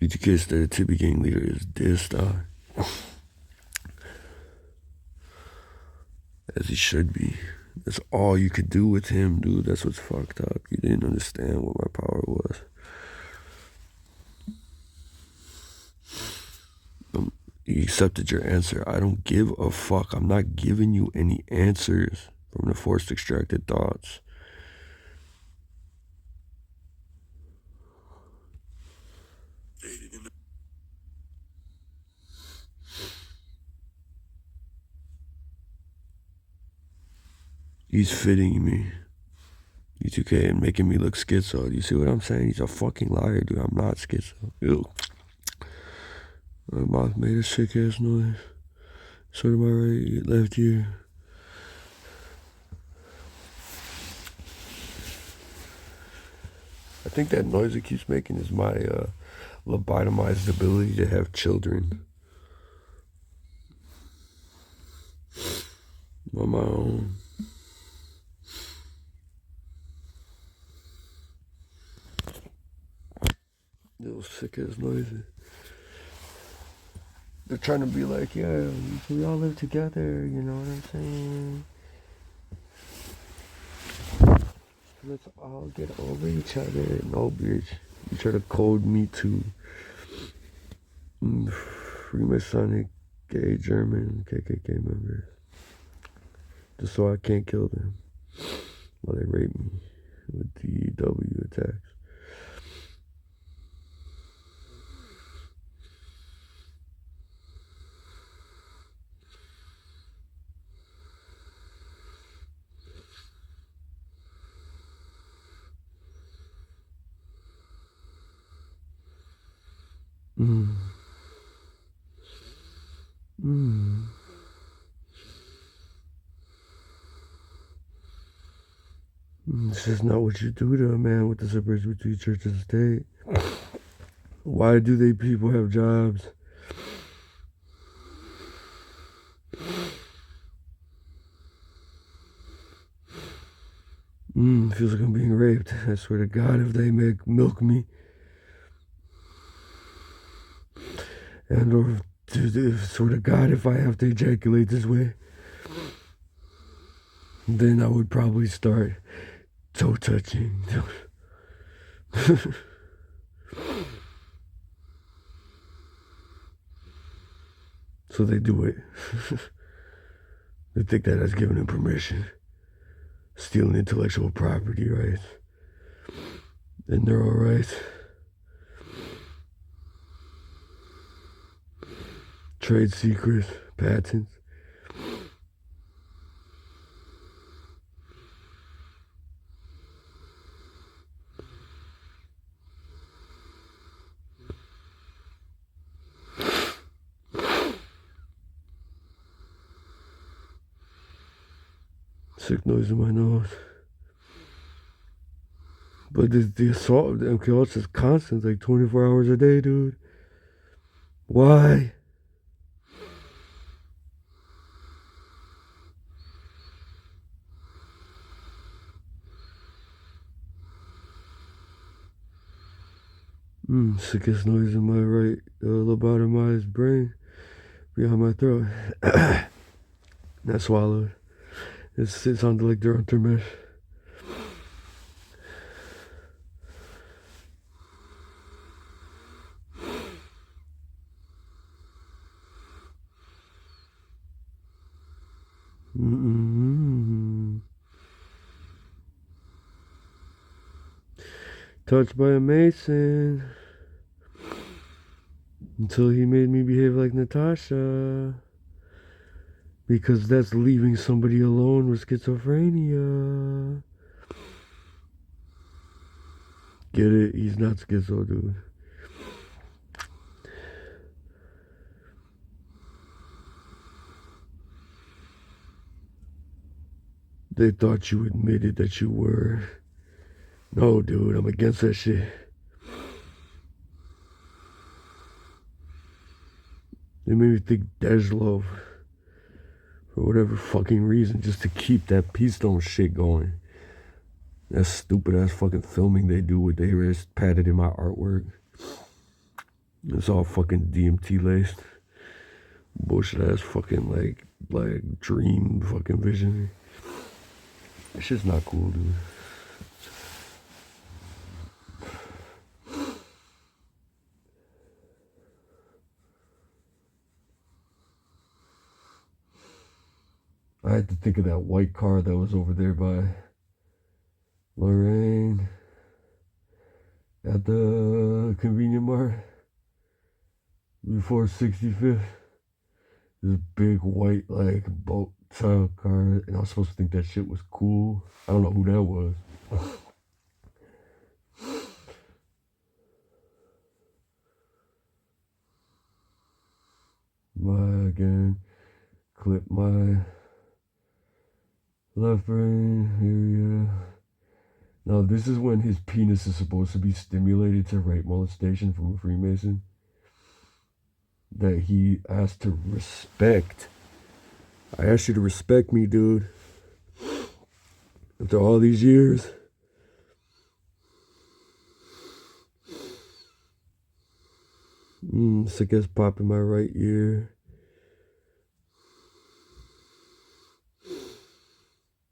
BTK stereotypic gang leader is this, dog. As he should be. That's all you could do with him, dude. That's what's fucked up. You didn't understand what my power was. You accepted your answer. I don't give a fuck. I'm not giving you any answers from the forced extracted thoughts. He's fitting me. B2K and making me look schizo. You see what I'm saying? He's a fucking liar, dude. I'm not schizo. Ew. My mouth made a sick ass noise. So to my right, left ear. I think that noise it keeps making is my lobotomized ability to have children. On my own. Little sick ass noises. They're trying to be like, yeah, we all live together, you know what I'm saying? Let's all get over each other. No, bitch. You try to code me to Freemasonic, gay German KKK members. Just so I can't kill them while they rape me with DW attacks. This is not what you do to a man with the separation between church and state. Why do they people have jobs? Feels like I'm being raped. I swear to God, if they milk me, and or swear to God, if I have to ejaculate this way, then I would probably start toe touching. So they do it. They think that has given them permission. Stealing intellectual property rights and neural rights. Trade secrets, patents. Sick noise in my nose. But the assault of the MKUltra is constant, like 24 hours a day, dude. Why? Sickest noise in my right lobotomized brain behind my throat. Not swallowed. It sounded like they're on mesh. Touched by a Mason until he made me behave like Natasha, because that's leaving somebody alone with schizophrenia. Get it? He's not schizo, dude. They thought you admitted that you were. No, dude, I'm against that shit. They made me think Dejlov for whatever fucking reason, just to keep that Peace Stone shit going. That stupid ass fucking filming they do with they wrist padded in my artwork. It's all fucking DMT laced. Bullshit ass fucking like dream fucking vision. That shit's not cool, dude. I had to think of that white car that was over there by Lorraine at the convenient mart before 65th. This big white like boat style car, and I was supposed to think that shit was cool. I don't know who that was. Again, clip my left brain area. Now this is when his penis is supposed to be stimulated to rape molestation from a Freemason that he asked to respect. I asked you to respect me, dude. After all these years. Sick as pop in my right ear.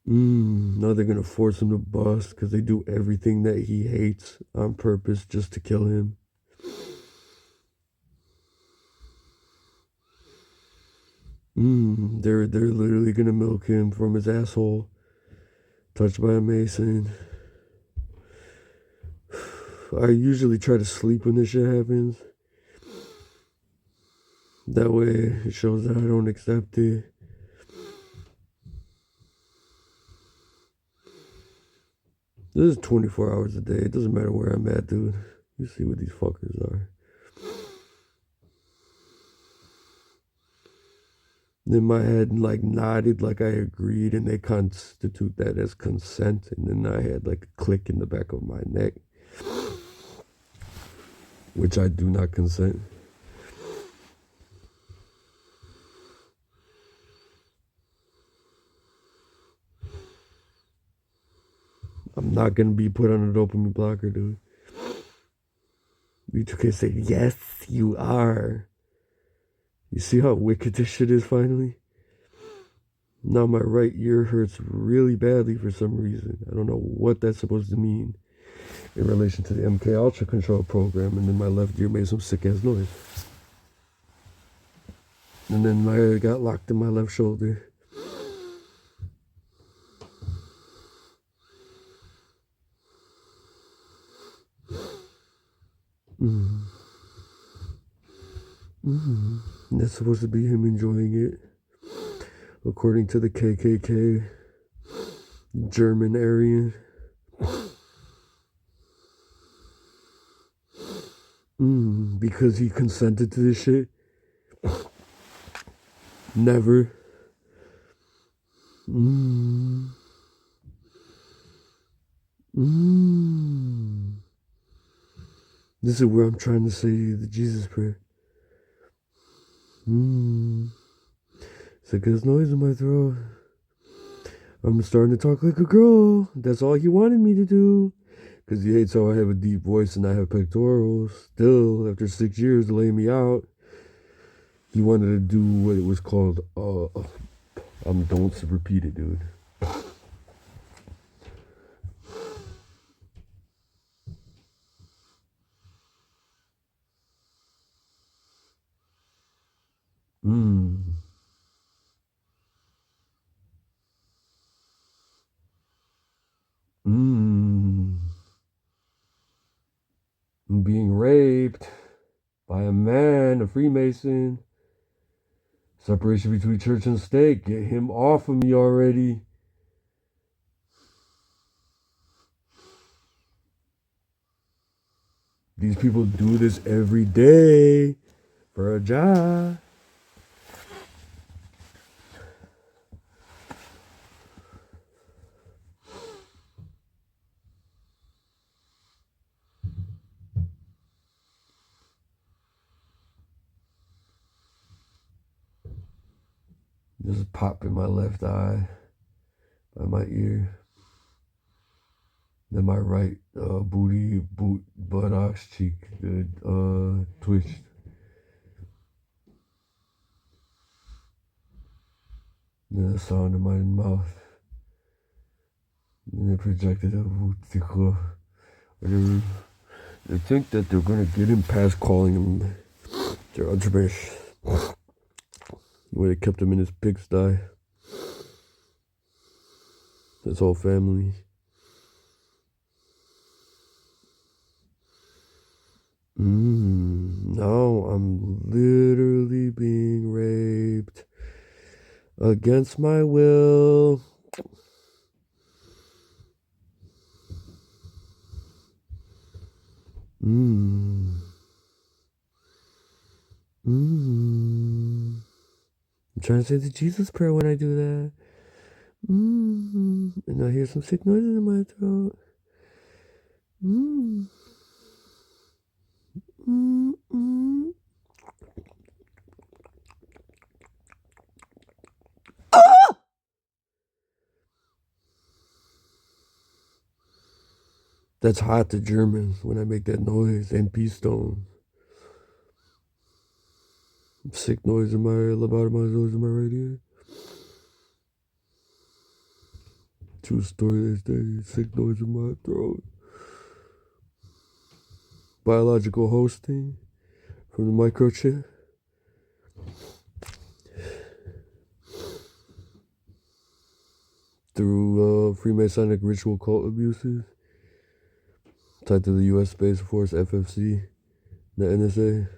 Now they're gonna force him to bust because they do everything that he hates on purpose just to kill him. They're literally gonna milk him from his asshole. Touched by a Mason. I usually try to sleep when this shit happens. That way it shows that I don't accept it. This is 24 hours a day. It doesn't matter where I'm at, dude. You see what these fuckers are. Then my head like nodded like I agreed, and they constitute that as consent. And then I had like a click in the back of my neck, which I do not consent. I'm not gonna be put on a dopamine blocker, dude. B2K said, yes, you are. You see how wicked this shit is finally? Now my right ear hurts really badly for some reason. I don't know what that's supposed to mean in relation to the MK Ultra control program. And then my left ear made some sick ass noise. And then my ear got locked in my left shoulder. That's supposed to be him enjoying it. According to the KKK, German Aryan. Because he consented to this shit. Never. This is where I'm trying to say the Jesus prayer. Sick as noise in my throat. I'm starting to talk like a girl. That's all he wanted me to do. Because he hates how I have a deep voice and I have pectorals. Still, after 6 years of laying me out, he wanted to do what it was called, don't repeat it, dude. I'm being raped by a man, a Freemason. Separation between church and state. Get him off of me already. These people do this every day for a job. There's a pop in my left eye by my ear. Then my right buttocks cheek twitched. Then the sound in my mouth. And it projected a whatever. They think that they're gonna get him past calling him their Ultrabesh. Where they kept him in his pigsty. His whole family. Now I'm literally being raped against my will. I'm trying to say the Jesus prayer when I do that. And I hear some sick noises in my throat. That's hot to Germans when I make that noise. NP stone. Sick noise in my lobotomized noise in my right ear. True story this day. Sick noise in my throat. Biological hosting from the microchip. Through Freemasonic ritual cult abuses. Tied to the U.S. Space Force, FFC, the NSA,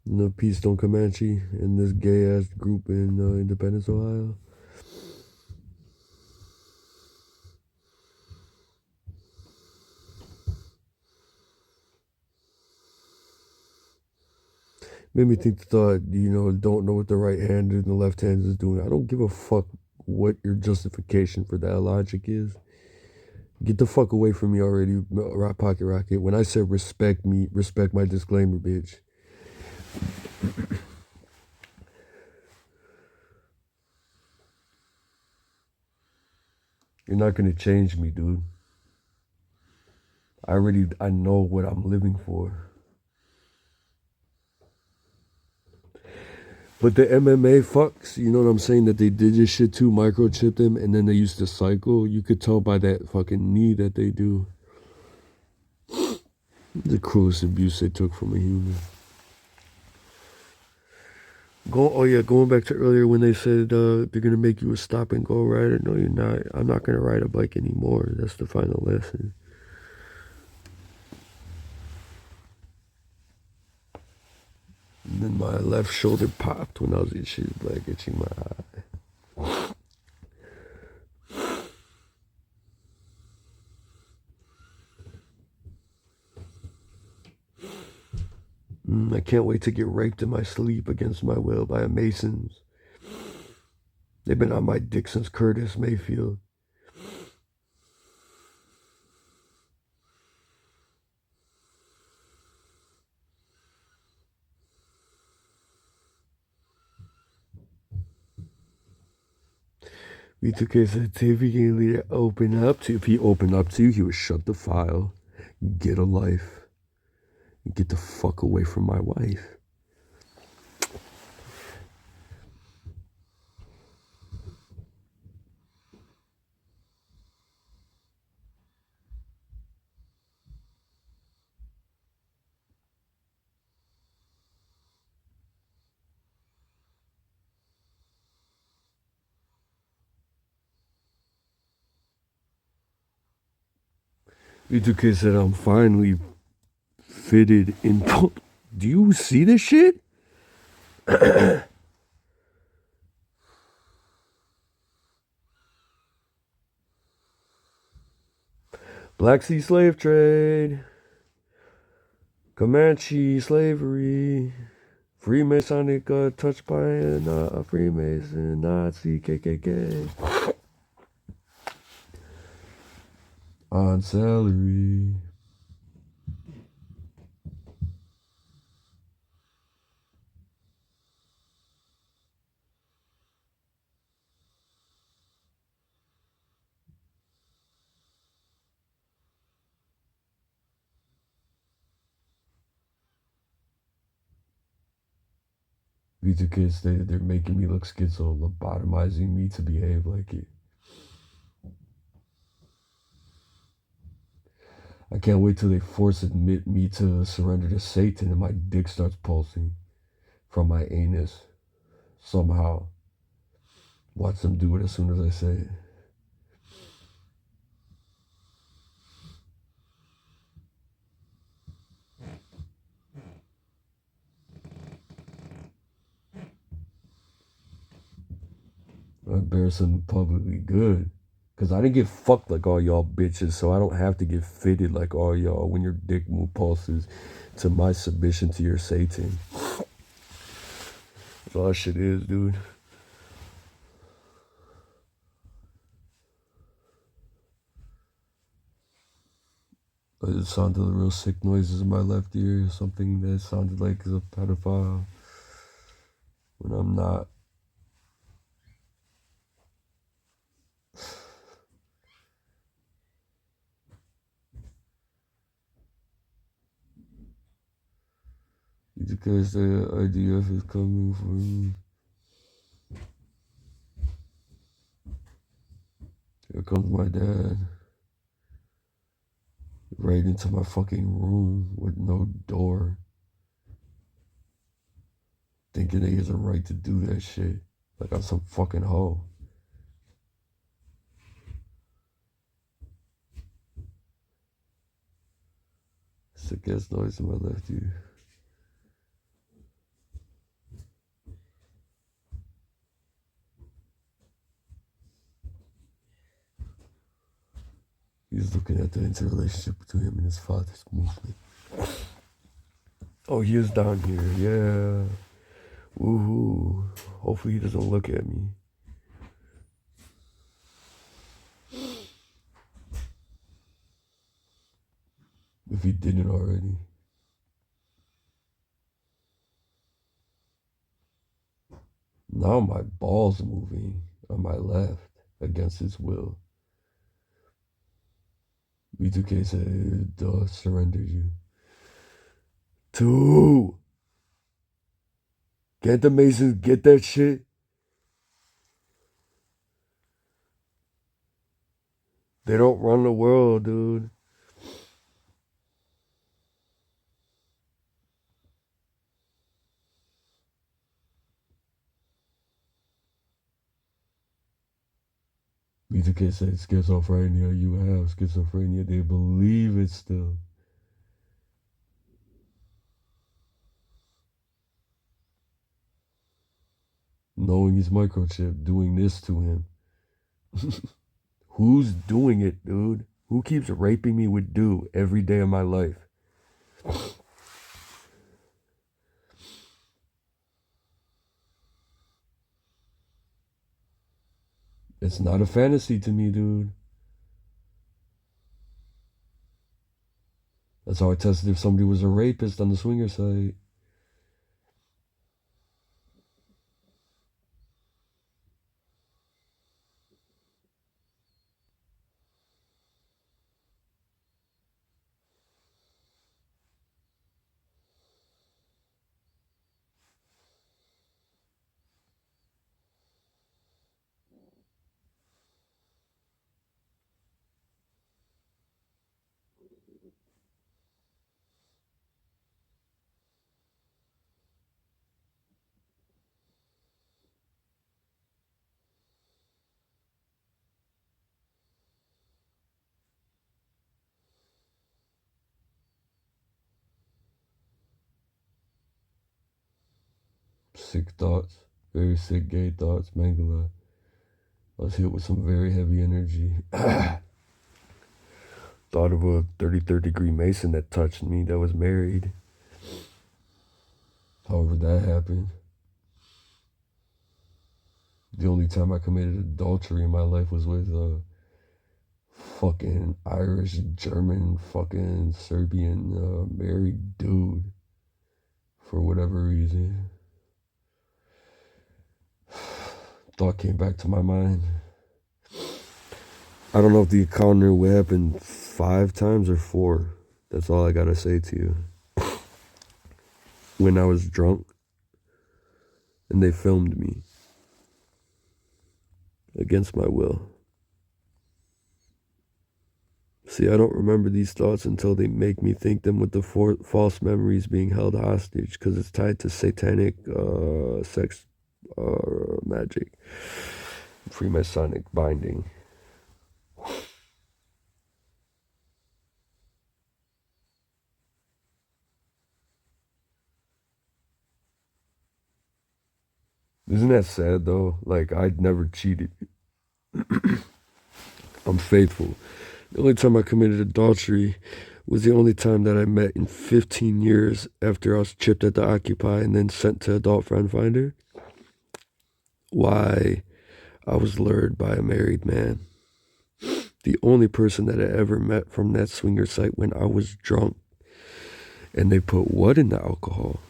and the Peace Stone Comanche, and this gay-ass group in Independence, Ohio. Made me think the thought, don't know what the right hand and the left hand is doing. I don't give a fuck what your justification for that logic is. Get the fuck away from me already, Pocket Rocket. When I said respect me, respect my disclaimer, bitch. You're not gonna change me, dude. I know what I'm living for. But the MMA fucks, you know what I'm saying, that they did this shit too, microchip them, and then they used to cycle. You could tell by that fucking knee that they do. The cruelest abuse they took from a human. Going back to earlier when they said they're gonna make you a stop and go rider. No, you're not. I'm not gonna ride a bike anymore. That's the final lesson. And then my left shoulder popped when I was itching my eye. I can't wait to get raped in my sleep against my will by a Masons. They've been on my dick since Curtis Mayfield. V2K said if he can open up to, if he opened up to you, he would shut the file, get a life, and get the fuck away from my wife. V2K said I'm finally fitted in. Do you see this shit? Black Sea slave trade, Comanche slavery, Freemasonic touched by a Freemason, Nazi, KKK. On salary. B2K stated they're making me look schizo, lobotomizing me to behave like it. I can't wait till they admit me to surrender to Satan and my dick starts pulsing from my anus somehow. Watch them do it as soon as I say it. I embarrass them publicly good. Because I didn't get fucked like all y'all bitches, so I don't have to get fitted like all y'all when your dick move pulses to my submission to your Satan. That's all that shit is, dude. It sounded real sick noises in my left ear, something that sounded like a pedophile when I'm not. Because the IDF is coming for me. Here comes my dad. Right into my fucking room with no door. Thinking he has a right to do that shit. Like I'm some fucking hoe. Sick ass noise in my left ear. He's looking at the interrelationship between him and his father's movement. Oh, he is down here. Yeah. Woohoo. Hopefully he doesn't look at me. If he didn't already. Now my ball's moving on my left against his will. B2K said, duh, surrender you. 2. Can't the Masons get that shit? They don't run the world, dude. B2K said schizophrenia, you have schizophrenia. They believe it still. Knowing he's microchipped, doing this to him. Who's doing it, dude? Who keeps raping me with dew every day of my life? It's not a fantasy to me, dude. That's how I tested if somebody was a rapist on the swinger site. Sick thoughts. Very sick gay thoughts, Mangala. I was hit with some very heavy energy. Thought of a 33rd degree Mason that touched me that was married. However that happened. The only time I committed adultery in my life was with a fucking Irish, German, fucking Serbian married dude. For whatever reason. Thought came back to my mind. I don't know if the encounter would happen 5 times or 4. That's all I gotta say to you. When I was drunk and they filmed me against my will. See, I don't remember these thoughts until they make me think them with the false memories being held hostage, because it's tied to satanic sex magic, Freemasonic binding. Isn't that sad though? Like, I'd never cheated. I'm faithful. The only time I committed adultery was the only time that I met in 15 years after I was chipped at the Occupy and then sent to Adult Friend Finder. Why? I was lured by a married man. The only person that I ever met from that swinger site when I was drunk. And they put what in the alcohol?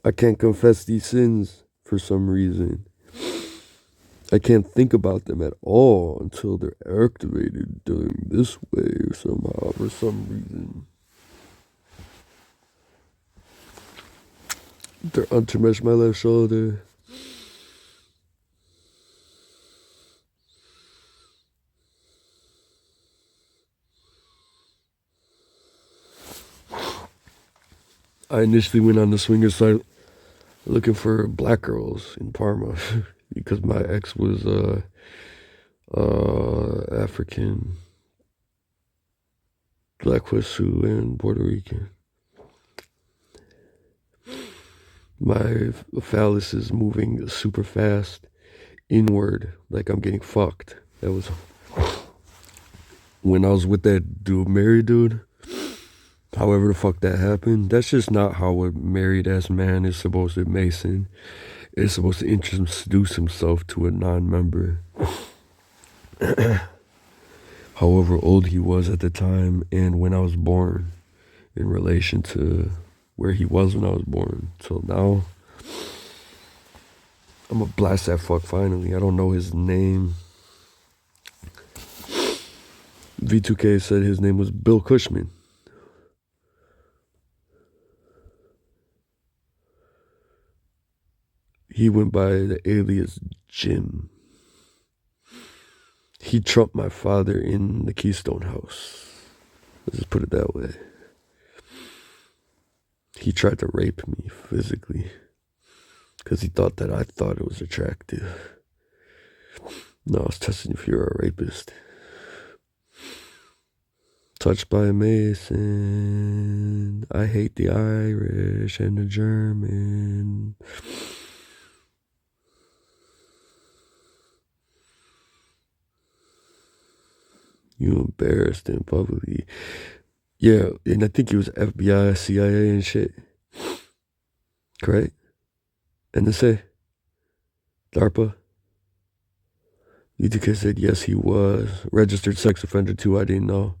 I can't confess these sins for some reason. I can't think about them at all until they're activated during this way or somehow, for some reason. They're untermeshed my left shoulder. I initially went on the swinger site looking for black girls in Parma because my ex was African, Black Sioux, and Puerto Rican. My phallus is moving super fast inward, like I'm getting fucked. That was when I was with that married dude. However the fuck that happened, that's just not how a married ass man is supposed to Mason. Is supposed to introduce himself to a non-member. However old he was at the time and when I was born in relation to where he was when I was born. So now I'm gonna blast that fuck finally. I don't know his name. V2K said his name was Bill Cushman. He went by the alias Jim. He trumped my father in the Keystone House. Let's just put it that way. He tried to rape me physically because he thought that I thought it was attractive. No, I was testing if you're a rapist. Touched by a Mason. I hate the Irish and the German. You embarrassed him publicly. Yeah, and I think he was FBI, CIA, and shit. Correct? NSA? DARPA? UTK said yes, he was. Registered sex offender too, I didn't know.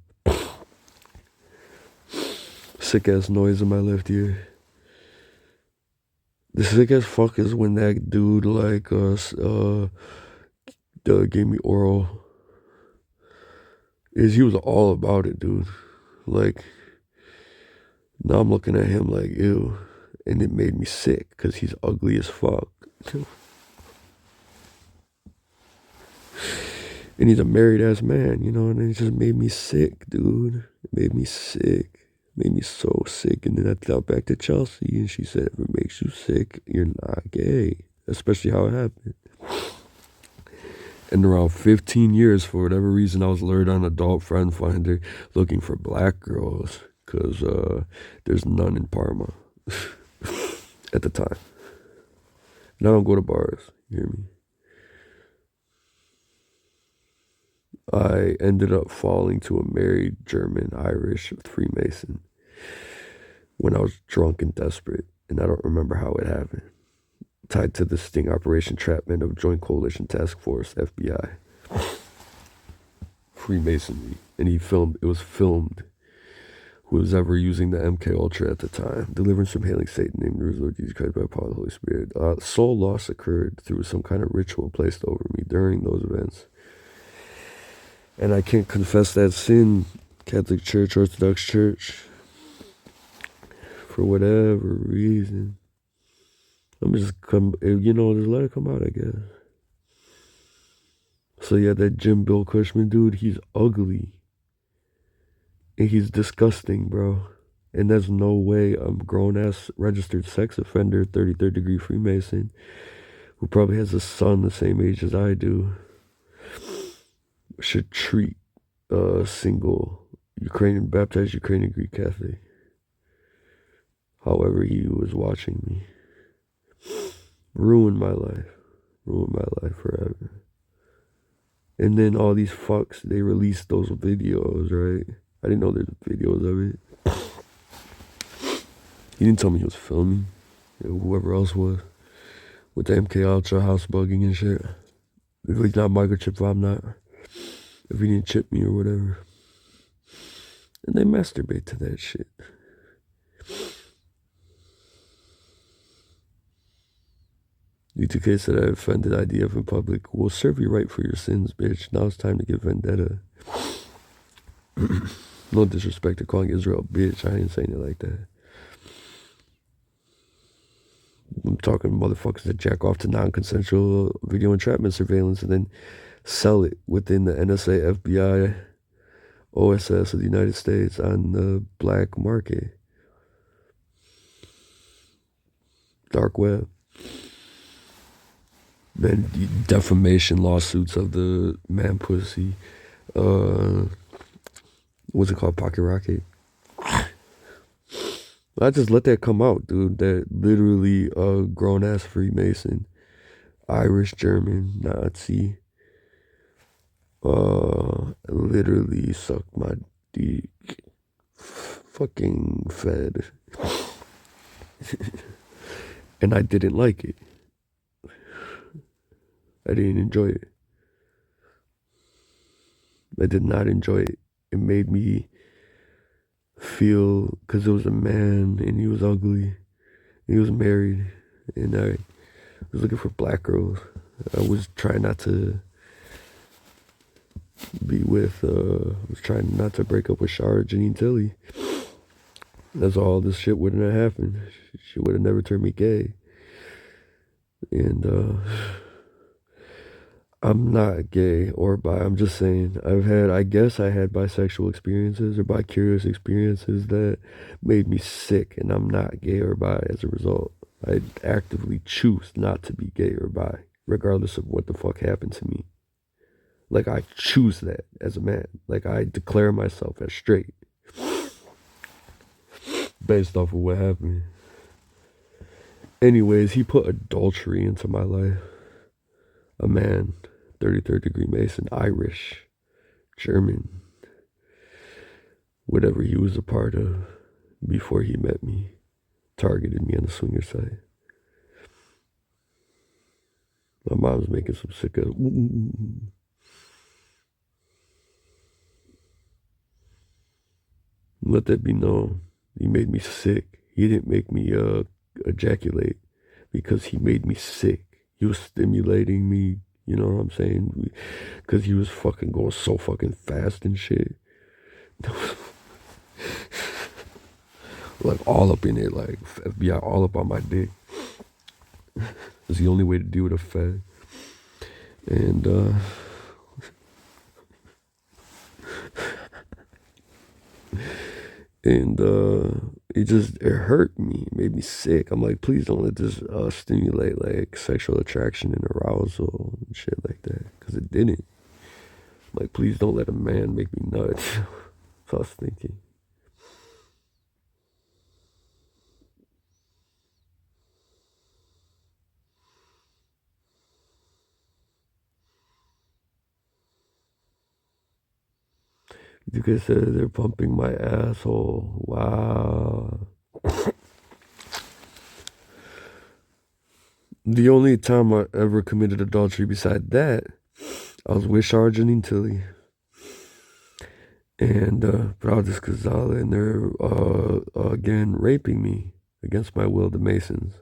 Sick ass noise in my left ear. The sick ass fuck is when that dude gave me oral. He was all about it, dude. Like, now I'm looking at him like, ew. And it made me sick because he's ugly as fuck. And he's a married ass man, you know, and it just made me sick, dude. It made me sick. It made me so sick. And then I thought back to Chelsea and she said, if it makes you sick, you're not gay. Especially how it happened. And around 15 years, for whatever reason, I was lured on Adult Friend Finder looking for black girls because there's none in Parma at the time. And I don't go to bars, you hear me? I ended up falling to a married German Irish Freemason when I was drunk and desperate, and I don't remember how it happened. Tied to the sting operation trapment of Joint Coalition Task Force, FBI. Freemasonry. And it was filmed. Who was ever using the MK Ultra at the time. Deliverance from hailing Satan named Lord Jesus Christ by the power of the Holy Spirit. Soul loss occurred through some kind of ritual placed over me during those events. and I can't confess that sin, Catholic Church, Orthodox Church, for whatever reason. I'm just just let it come out, I guess. So yeah, that Jim Bill Cushman dude, he's ugly. And he's disgusting, bro. And there's no way a grown-ass registered sex offender, 33rd degree Freemason, who probably has a son the same age as I do, should treat a single baptized Ukrainian Greek Catholic. However, he was watching me. Ruined my life. Ruined my life forever. And then all these fucks, they released those videos, right? I didn't know there's videos of it. He didn't tell me he was filming. Whoever else was. With the MK Ultra house bugging and shit. If he's not microchipped, I'm not. If he didn't chip me or whatever. And they masturbate to that shit. U2K said I offended IDF in public. We'll serve you right for your sins, bitch. Now it's time to get vendetta. No disrespect to calling Israel a bitch. I ain't saying it like that. I'm talking motherfuckers that jack off to non-consensual video entrapment surveillance and then sell it within the NSA, FBI, OSS of the United States on the black market. Dark web. Then defamation lawsuits of the man pussy. What's it called? Pocket Rocket. I just let that come out, dude. That literally a grown ass Freemason, Irish, German, Nazi, literally sucked my dick. Fucking fed. And I didn't like it. I didn't enjoy it. I did not enjoy it. It made me feel, because it was a man and he was ugly. He was married and I was looking for black girls. I was trying not to be with, was trying not to break up with Shara Janine Tilly. That's all this shit wouldn't have happened. She would have never turned me gay. And, I'm not gay or bi. I'm just saying I guess I had bisexual experiences or bi-curious experiences that made me sick, and I'm not gay or bi as a result. I actively choose not to be gay or bi, regardless of what the fuck happened to me. Like, I choose that as a man. Like, I declare myself as straight based off of what happened. Anyways, he put adultery into my life. A man, 33rd degree Mason, Irish, German, whatever he was a part of before he met me, targeted me on the swinger side. My mom's making some sick of. Let that be known. He made me sick. He didn't make me ejaculate because he made me sick. He was stimulating me, you know what I'm saying? Because he was fucking going so fucking fast and shit. Like all up in it, like FBI all up on my dick. It's the only way to deal with a fed. And it hurt me. It made me sick. I'm like, please don't let this stimulate like sexual attraction and arousal and shit like that, because it didn't. I'm like, please don't let a man make me nuts. So I was thinking. You could say they're pumping my asshole. Wow. The only time I ever committed adultery beside that, I was with Shara Janine Tilly and Pravdas Kazala, and they're again raping me against my will, the Masons.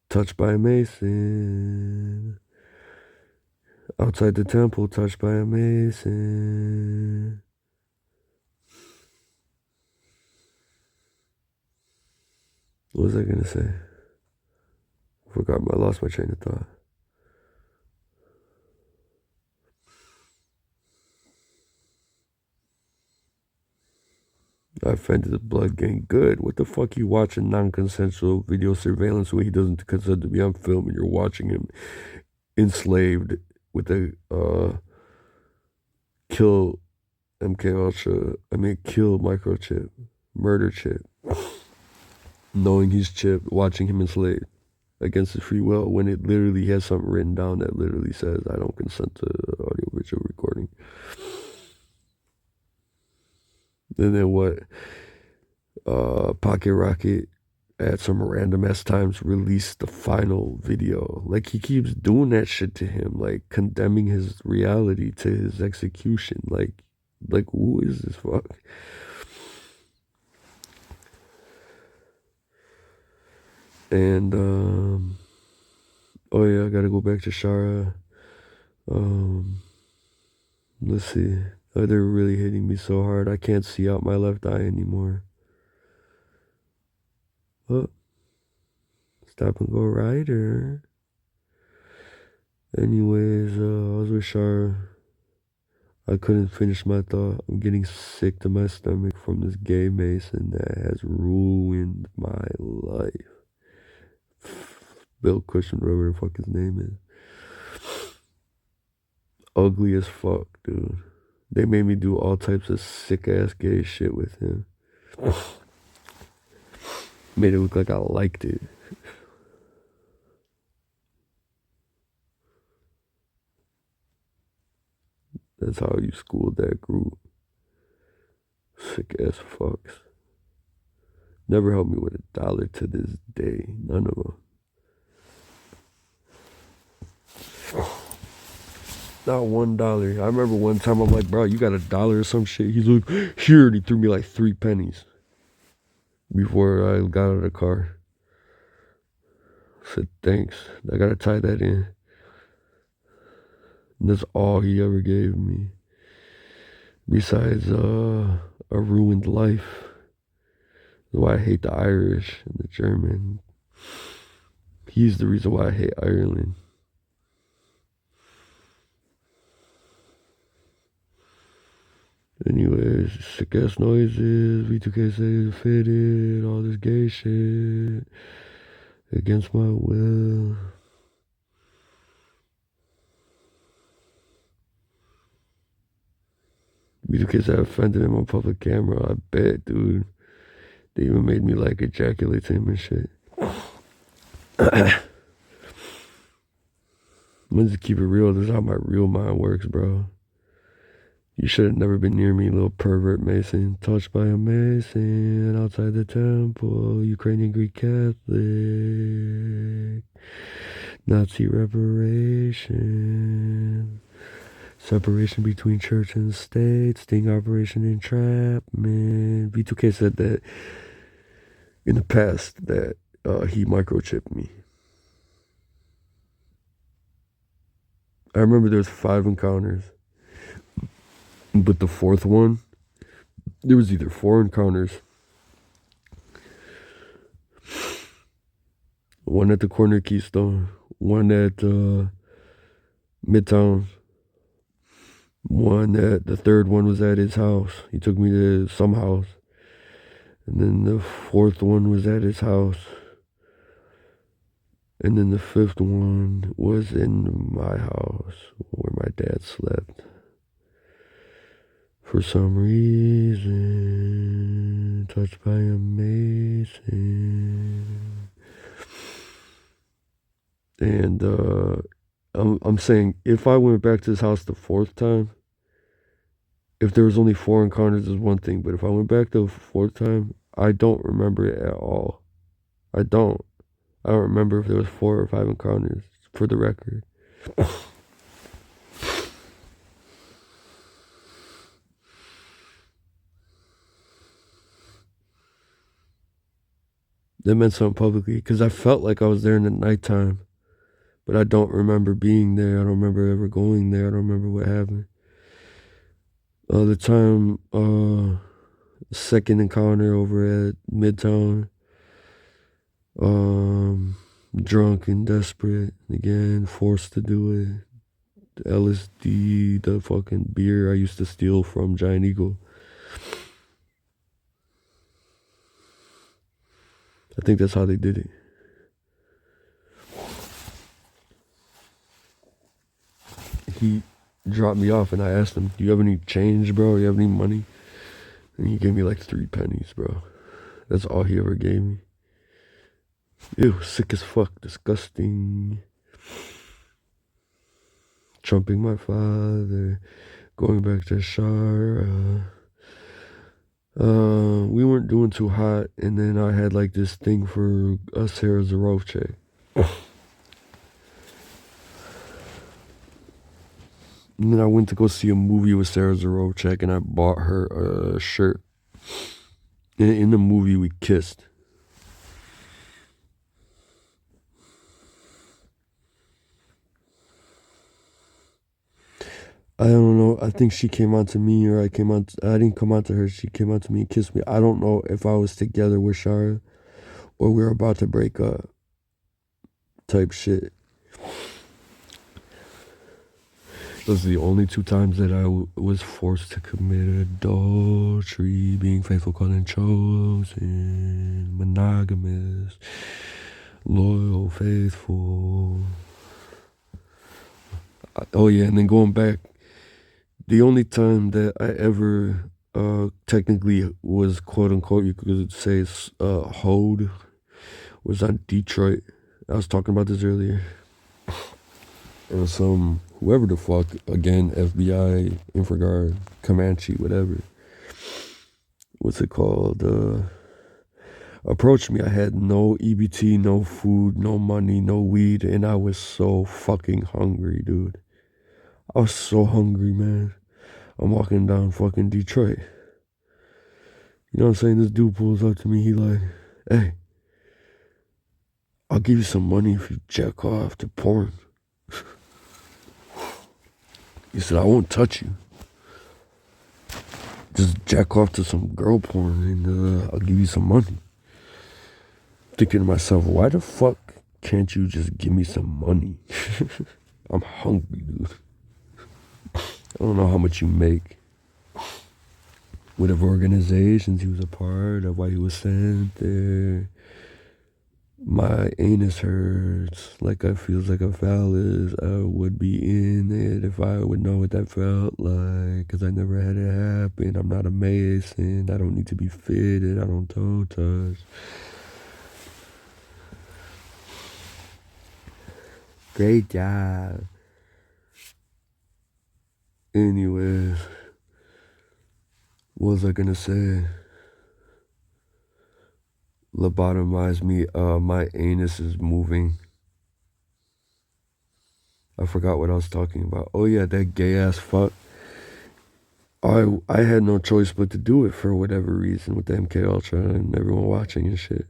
Touched by a Mason. Outside the temple, touched by a mason. What was I gonna say? I lost my train of thought. I offended the blood gang. Good. What the fuck you watching non-consensual video surveillance when he doesn't consent to be on film and you're watching him enslaved with a kill MK Ultra. I mean kill microchip, murder chip, knowing he's chipped, watching him enslaved against his free will when it literally has something written down that literally says I don't consent to audio visual recording. And then what? Pocket Rocket at some random ass times released the final video. Like he keeps doing that shit to him, like condemning his reality to his execution. Like who is this fuck? And oh yeah, I gotta go back to Shara. Let's see. Oh, they're really hitting me so hard I can't see out my left eye anymore. Oh, stop and go rider. Anyways, I was with Shara. I couldn't finish my thought. I'm getting sick to my stomach from this gay mason that has ruined my life. Bill Cushion, whatever the fuck his name is. Ugly as fuck, dude. They made me do all types of sick ass gay shit with him. Made it look like I liked it. That's how you schooled that group. Sick ass fucks. Never helped me with $1 to this day. None of them. Not $1. I remember one time I'm like, bro, you got $1 or some shit. He's like, here, and he threw me like 3 pennies before I got out of the car. I said, thanks. I gotta tie that in. And that's all he ever gave me. Besides a ruined life. That's why I hate the Irish and the German. He's the reason why I hate Ireland. Anyways, sick ass noises, V2K says fitted, all this gay shit. Against my will. V2K said I offended him on public camera. I bet, dude. They even made me like ejaculate to him and shit. I'm just keep it real. This is how my real mind works, bro. You should have never been near me, little pervert Mason. Touched by a Mason outside the temple. Ukrainian Greek Catholic. Nazi reparation. Separation between church and state. Sting operation entrapment. V2K said that in the past that he microchipped me. I remember there was 5 encounters. But the 4th one, there was either 4 encounters. One at the corner Keystone, one at Midtown, one at the 3rd one was at his house. He took me to some house. And then the 4th one was at his house. And then the 5th one was in my house where my dad slept. For some reason, touched by a mason. And I'm saying if I went back to his house the 4th time, if there was only 4 encounters is one thing, but if I went back the 4th time, I don't remember it at all. I don't remember if there was 4 or 5 encounters, for the record. That meant something publicly, because I felt like I was there in the nighttime. But I don't remember being there. I don't remember ever going there. I don't remember what happened. The time, second encounter over at Midtown, drunk and desperate, again, forced to do it. The LSD, the fucking beer I used to steal from Giant Eagle. I think that's how they did it. He dropped me off and I asked him, do you have any change, bro? Do you have any money? And he gave me like 3 pennies, bro. That's all he ever gave me. Ew, sick as fuck, disgusting. Trumping my father, going back to Shar. We weren't doing too hot, and then I had like this thing for Sarah Zarovche. And then I went to go see a movie with Sarah Zarovchek, and I bought her a shirt. And in the movie, we kissed. I don't know. I think she came on to me, or I didn't come on to her. She came on to me and kissed me. I don't know if I was together with Shara or we were about to break up. Type shit. Those are the only 2 times that I was forced to commit adultery, being faithful, called and chosen, monogamous, loyal, faithful. Oh yeah, and then going back, the only time that I ever technically was quote unquote, you could say, hoed was on Detroit. I was talking about this earlier. It was whoever the fuck, again, FBI, Infraguard, Comanche, whatever. What's it called? Approached me. I had no EBT, no food, no money, no weed, and I was so fucking hungry, dude. I was so hungry, man. I'm walking down fucking Detroit. You know what I'm saying? This dude pulls up to me. He like, hey, I'll give you some money if you jack off to porn. He said, I won't touch you. Just jack off to some girl porn and I'll give you some money. Thinking to myself, why the fuck can't you just give me some money? I'm hungry, dude. I don't know how much you make. Whatever organizations he was a part of, why he was sent there. My anus hurts like I feels like a phallus. I would be in it if I would know what that felt like. Cause I never had it happen. I'm not a Mason. I don't need to be fitted. I don't toe touch. Great job. Anyways, what was I gonna say? Lobotomize me. My anus is moving. I forgot what I was talking about. Oh yeah, that gay ass fuck. I had no choice but to do it for whatever reason with the MK Ultra and everyone watching and shit.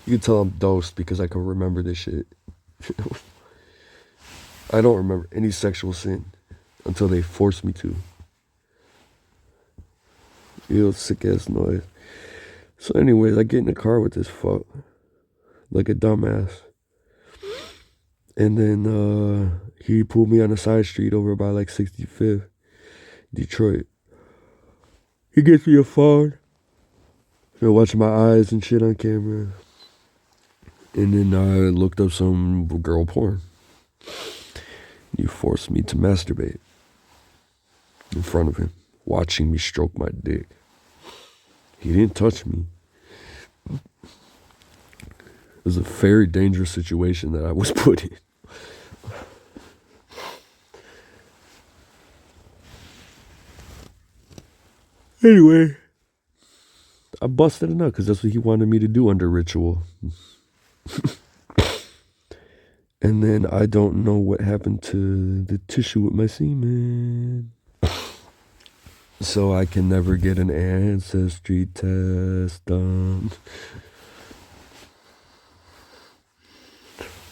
You can tell I'm dosed because I can remember this shit. I don't remember any sexual sin until they force me to. Ew, sick ass noise. So anyways, I get in the car with this fuck. Like a dumbass. And then he pulled me on a side street over by like 65th, Detroit. He gets me a phone. You know, watching my eyes and shit on camera. And then I looked up some girl porn. He forced me to masturbate in front of him, watching me stroke my dick. He didn't touch me. It was a very dangerous situation that I was put in. Anyway, I busted a nut because that's what he wanted me to do under ritual. And then I don't know what happened to the tissue with my semen. So I can never get an ancestry test done.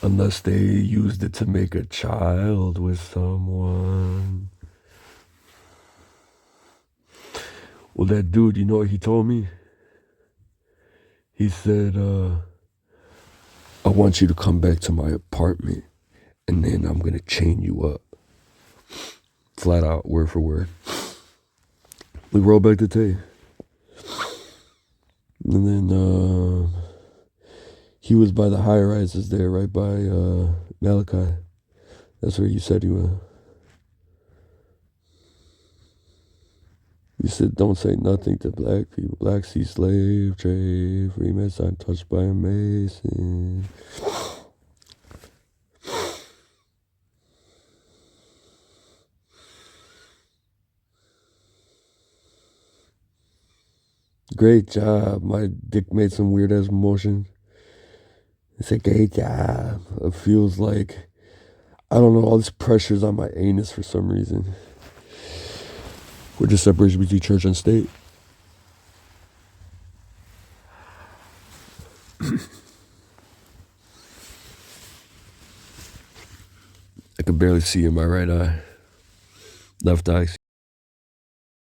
Unless they used it to make a child with someone. Well, that dude, you know what he told me? He said, I want you to come back to my apartment and then I'm gonna chain you up. Flat out, word for word. We roll back the tape. And then he was by the high rises there, right by Malachi. That's where you said he was. You said, don't say nothing to black people. Black sea slave trade, free man sign touched by a mason. Great job. My dick made some weird ass motion. It's a great job. It feels like, I don't know, all this pressure's on my anus for some reason. We're just separation between church and state. I can barely see in my right eye. Left eye.